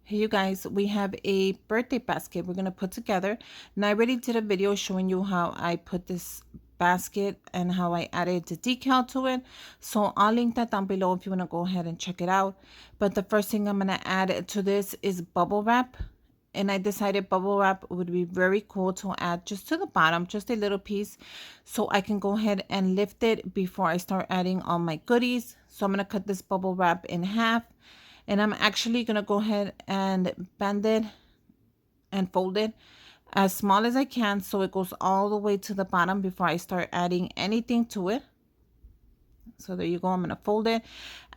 Hey you guys, we have a birthday basket we're going to put together. And I already did a video showing you how I put this basket and how I added the decal to it. So I'll link that down below if you want to go ahead and check it out. But the first thing I'm going to add to this is bubble wrap. And I decided bubble wrap would be very cool to add just to the bottom, just a little piece, so I can go ahead and lift it before I start adding all my goodies. So I'm going to cut this bubble wrap in half. And I'm actually going to go ahead and bend it and fold it as small as I can so it goes all the way to the bottom before I start adding anything to it. So there you go. I'm going to fold it.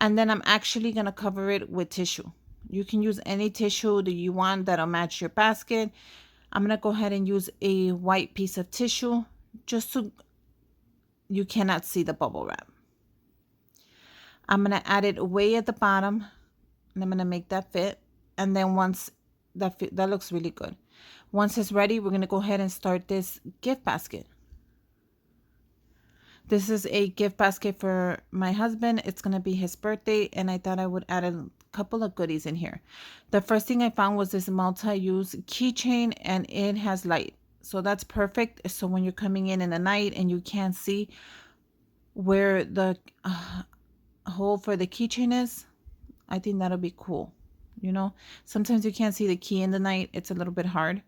And then I'm actually going to cover it with tissue. You can use any tissue that you want that'll match your basket. I'm going to go ahead and use a white piece of tissue just so you cannot see the bubble wrap. I'm going to add it way at the bottom. And I'm going to make that fit. And then once that looks really good. Once it's ready, we're going to go ahead and start this gift basket. This is a gift basket for my husband. It's going to be his birthday. And I thought I would add a couple of goodies in here. The first thing I found was this multi-use keychain, and it has light. So that's perfect. So when you're coming in the night and you can't see where the hole for the keychain is, I think that'll be cool. You know, sometimes you can't see the key in the night. It's a little bit hard.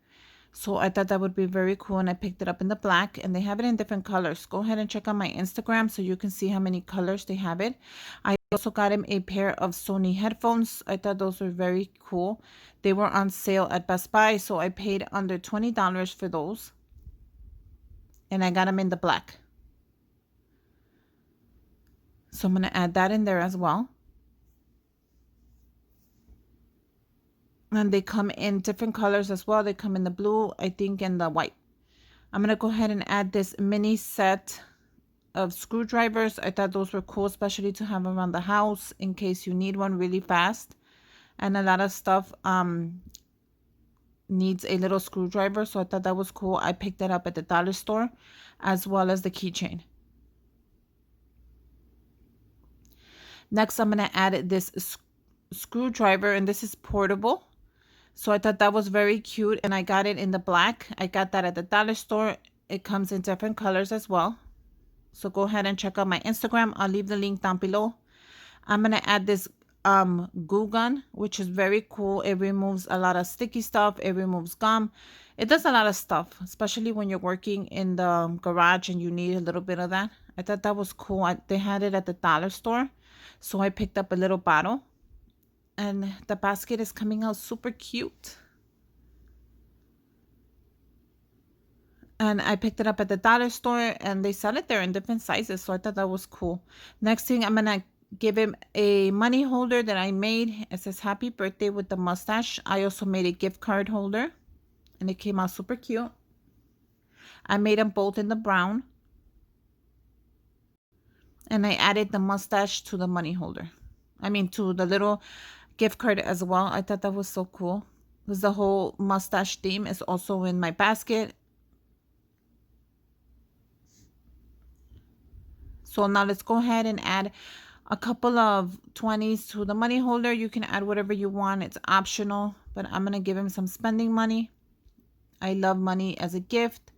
So I thought that would be very cool. And I picked it up in the black, and they have it in different colors. Go ahead and check out my Instagram so you can see how many colors they have it. I also got him a pair of Sony headphones. I thought those were very cool. They were on sale at Best Buy. So I paid under $20 for those. And I got them in the black. So I'm going to add that in there as well. And they come in different colors as well. They come in the blue, I think, and the white. I'm going to go ahead and add this mini set of screwdrivers. I thought those were cool, especially to have around the house in case you need one really fast. And a lot of stuff needs a little screwdriver. So I thought that was cool. I picked that up at the dollar store, as well as the keychain. Next, I'm going to add this screwdriver, and this is portable. So I thought that was very cute, and I got it in the black. I got that at the dollar store. It comes in different colors as well. So go ahead and check out my Instagram. I'll leave the link down below. I'm going to add this glue gun, which is very cool. It removes a lot of sticky stuff. It removes gum. It does a lot of stuff, especially when you're working in the garage and you need a little bit of that. I thought that was cool. They had it at the dollar store. So I picked up a little bottle. And the basket is coming out super cute. And I picked it up at the dollar store, and they sell it there in different sizes. So I thought that was cool. Next thing, I'm going to give him a money holder that I made. It says happy birthday with the mustache. I also made a gift card holder, and it came out super cute. I made them both in the brown. And I added the mustache to the money holder. I mean, to the little gift card as well. I thought that was so cool because the whole mustache theme is also in my basket. So now let's go ahead and add a couple of 20s to the money holder. You can add whatever you want. It's optional, but I'm going to give him some spending money. I love money as a gift.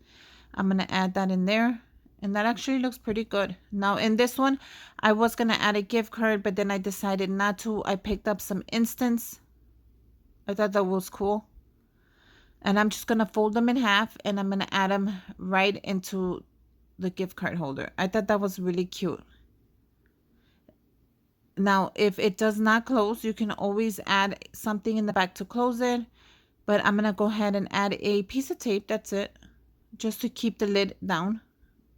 I'm going to add that in there. And that actually looks pretty good. Now in this one, I was going to add a gift card, but then I decided not to. I picked up some instants. I thought that was cool. And I'm just going to fold them in half, and I'm going to add them right into the gift card holder. I thought that was really cute. Now, if it does not close, you can always add something in the back to close it. But I'm going to go ahead and add a piece of tape. That's it. Just to keep the lid down.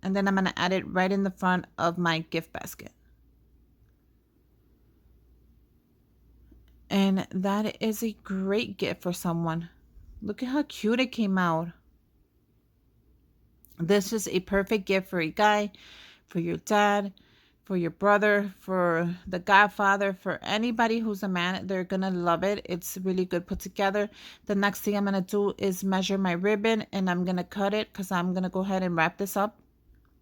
And then I'm going to add it right in the front of my gift basket. And that is a great gift for someone. Look at how cute it came out. This is a perfect gift for a guy, for your dad, for your brother, for the godfather, for anybody who's a man. They're going to love it. It's really good put together. The next thing I'm going to do is measure my ribbon, and I'm going to cut it because I'm going to go ahead and wrap this up.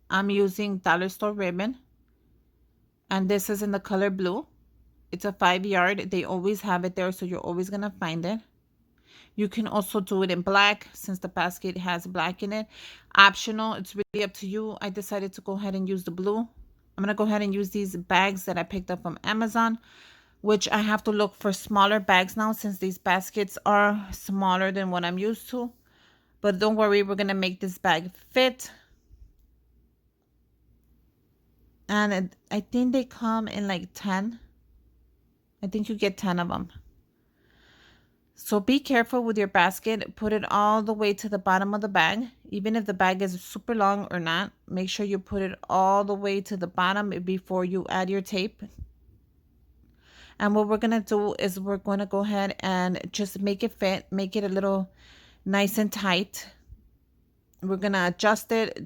I'm using dollar store ribbon, and this is in the color blue. It's a 5 yard. They always have it there, so you're always going to find it. You can also do it in black since the basket has black in it. Optional. It's really up to you. I decided to go ahead and use the blue. I'm going to go ahead and use these bags that I picked up from Amazon, which I have to look for smaller bags now since these baskets are smaller than what I'm used to. But don't worry, we're going to make this bag fit. And I think they come in like 10. I think you get 10 of them. So be careful with your basket. Put it all the way to the bottom of the bag. Even if the bag is super long or not, make sure you put it all the way to the bottom before you add your tape. And what we're going to do is we're going to go ahead and just make it fit. Make it a little nice and tight. We're going to adjust it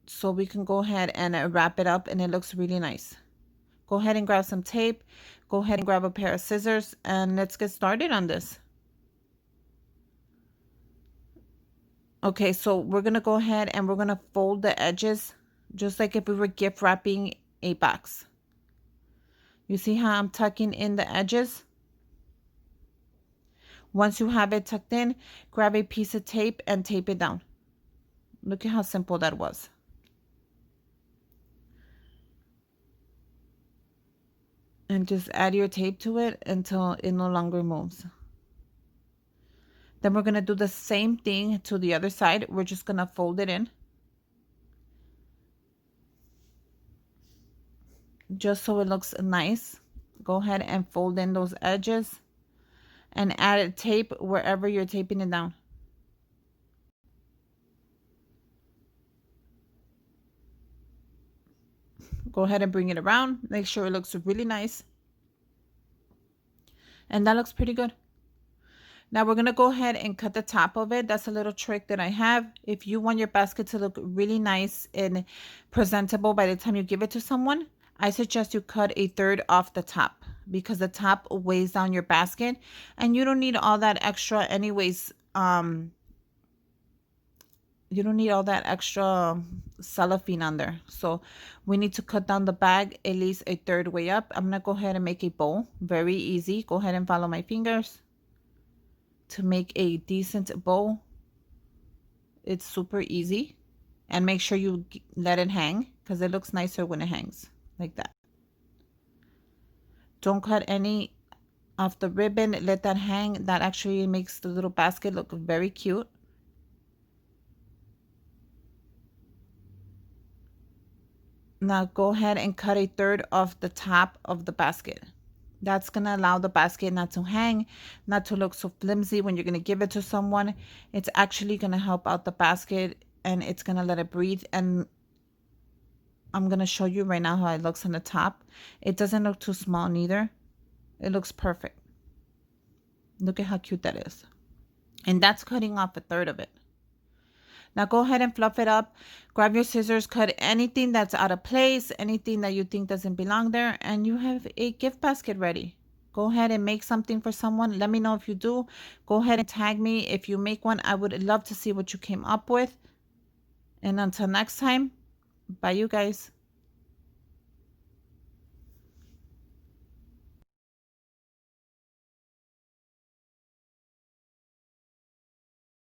so we can go ahead and wrap it up and it looks really nice. Go ahead and grab some tape. Go ahead and grab a pair of scissors and let's get started on this. Okay, so we're going to go ahead and we're going to fold the edges just like if we were gift wrapping a box. You see how I'm tucking in the edges? Once you have it tucked in, grab a piece of tape and tape it down. Look at how simple that was. And just add your tape to it until it no longer moves. Then we're going to do the same thing to the other side. We're just going to fold it in. Just so it looks nice. Go ahead and fold in those edges. And add tape wherever you're taping it down. Go ahead and bring it around. Make sure it looks really nice. And that looks pretty good. Now we're going to go ahead and cut the top of it. That's a little trick that I have. If you want your basket to look really nice and presentable by the time you give it to someone, I suggest you cut a third off the top because the top weighs down your basket and you don't need all that extra anyways. You don't need all that extra cellophane on there. So we need to cut down the bag at least a third way up. I'm going to go ahead and make a bow. Very easy. Go ahead and follow my fingers to make a decent bow. It's super easy. And make sure you let it hang because it looks nicer when it hangs like that. Don't cut any off the ribbon. Let that hang. That actually makes the little basket look very cute. Now go ahead and cut a third off the top of the basket. That's going to allow the basket not to hang, not to look so flimsy when you're going to give it to someone. It's actually going to help out the basket and it's going to let it breathe. And I'm going to show you right now how it looks on the top. It doesn't look too small neither. It looks perfect. Look at how cute that is. And that's cutting off a third of it. Now go ahead and fluff it up. Grab your scissors, cut anything that's out of place, anything that you think doesn't belong there, and you have a gift basket ready. Go ahead and make something for someone. Let me know if you do. Go ahead and tag me if you make one. I would love to see what you came up with. And until next time, bye you guys.